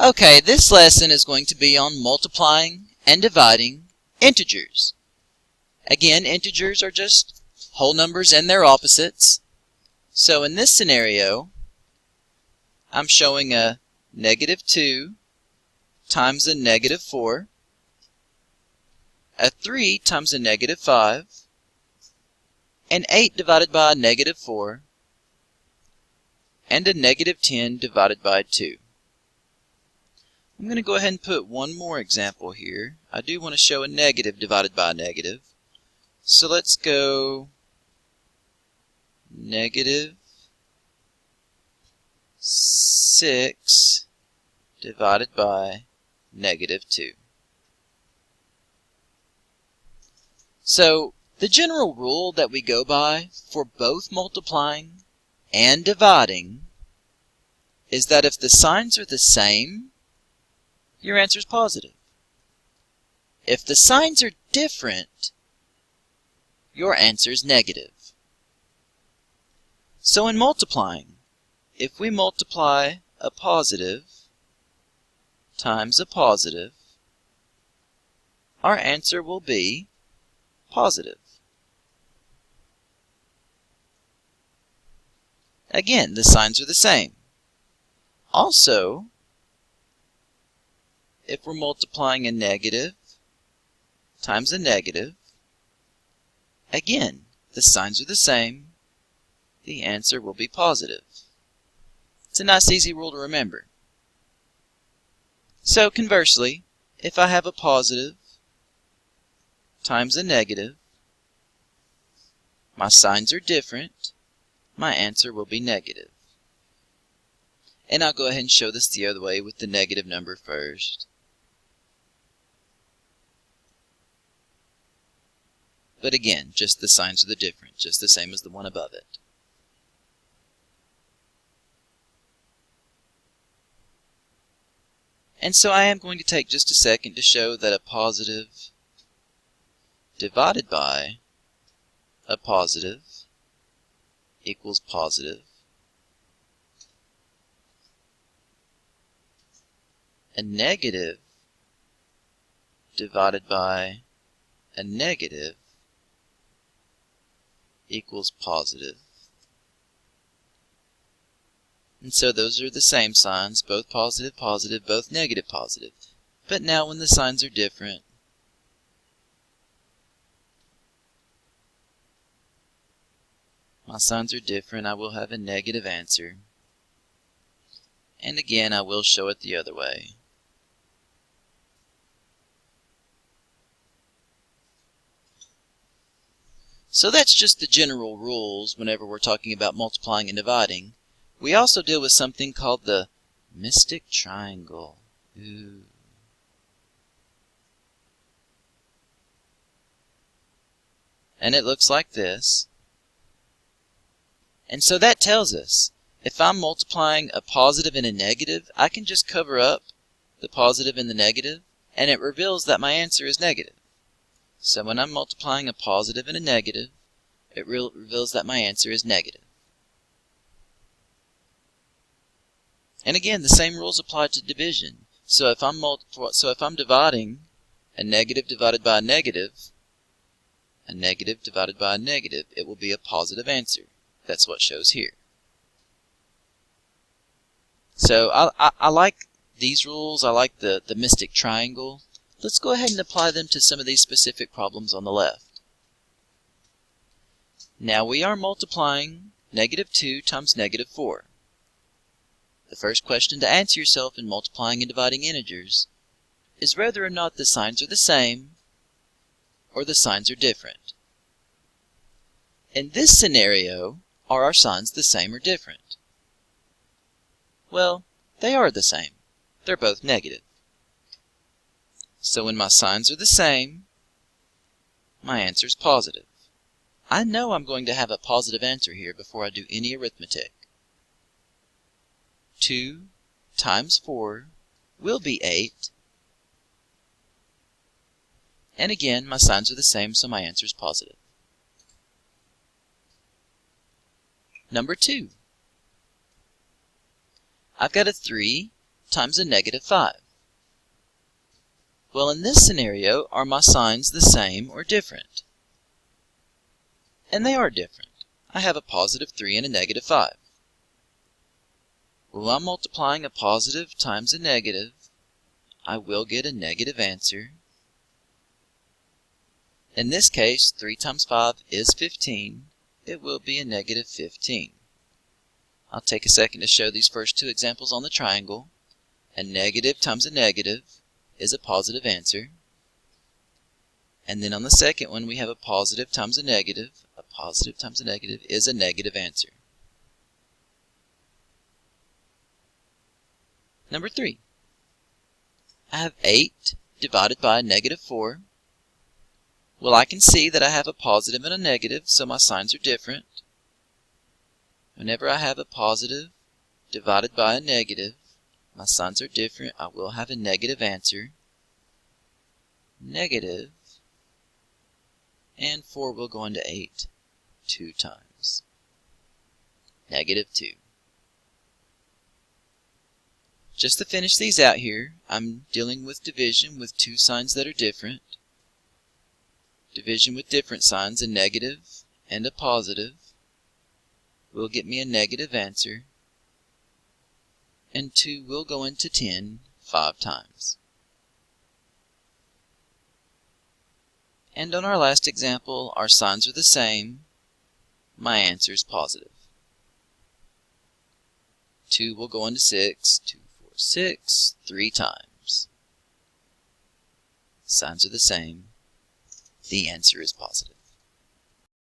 Okay, this lesson is going to be on multiplying and dividing integers. Again, integers are just whole numbers and their opposites. So in this scenario, I'm showing a -2 times a -4, a 3 times a -5, an 8 divided by a -4, and a -10 divided by 2. I'm going to go ahead and put one more example here. I do want to show a negative divided by a negative. So let's go -6 divided by -2. So the general rule that we go by for both multiplying and dividing is that if the signs are the same, your answer is positive. If the signs are different, your answer is negative. So in multiplying, if we multiply a positive times a positive, our answer will be positive. Again, the signs are the same. Also, if we're multiplying a negative times a negative, again, the signs are the same. The answer will be positive. It's a nice, easy rule to remember. So conversely, if I have a positive times a negative, my signs are different, my answer will be negative. And I'll go ahead and show this the other way with the negative number first. But again, just the signs are the different, just the same as the one above it. And so I am going to take just a second to show that a positive divided by a positive equals positive. A negative divided by a negative equals positive. And so those are the same signs, both positive, positive, both negative, positive. But now when the signs are different, my signs are different, I will have a negative answer. And again, I will show it the other way. So that's just the general rules whenever we're talking about multiplying and dividing. We also deal with something called the mystic triangle. Ooh. And it looks like this. And so that tells us, if I'm multiplying a positive and a negative, I can just cover up the positive and the negative, and it reveals that my answer is negative. So when I'm multiplying a positive and a negative, it reveals that my answer is negative. And again, the same rules apply to division. So if I'm dividing a negative divided by a negative divided by a negative, it will be a positive answer. That's what shows here. So I like these rules. I like the mystic triangle. Let's go ahead and apply them to some of these specific problems on the left. Now we are multiplying -2 times -4. The first question to answer yourself in multiplying and dividing integers is whether or not the signs are the same or the signs are different. In this scenario, are our signs the same or different? Well, they are the same. They're both negative. So when my signs are the same, my answer is positive. I know I'm going to have a positive answer here before I do any arithmetic. 2 times 4 will be 8. And again, my signs are the same, so my answer is positive. Number 2. I've got a 3 times a negative 5. Well, in this scenario, are my signs the same or different? And they are different. I have a positive 3 and a negative 5. Well, I'm multiplying a positive times a negative. I will get a negative answer. In this case, 3 times 5 is 15. It will be a negative 15. I'll take a second to show these first two examples on the triangle. A negative times a negative is a positive answer. And then on the second one, we have a positive times a negative. A positive times a negative is a negative answer. Number 3. I have 8 divided by a negative 4. Well, I can see that I have a positive and a negative, so my signs are different. Whenever I have a positive divided by a negative, my signs are different. I will have a negative answer. Negative. And 4 will go into 8 2 times. Negative 2. Just to finish these out here, I'm dealing with division with two signs that are different. Division with different signs, a negative and a positive, will get me a negative answer. And 2 will go into 10 5 times. And on our last example, our signs are the same. My answer is positive. 2 will go into 6, 2, 4, 6, 3 times. Signs are the same. The answer is positive.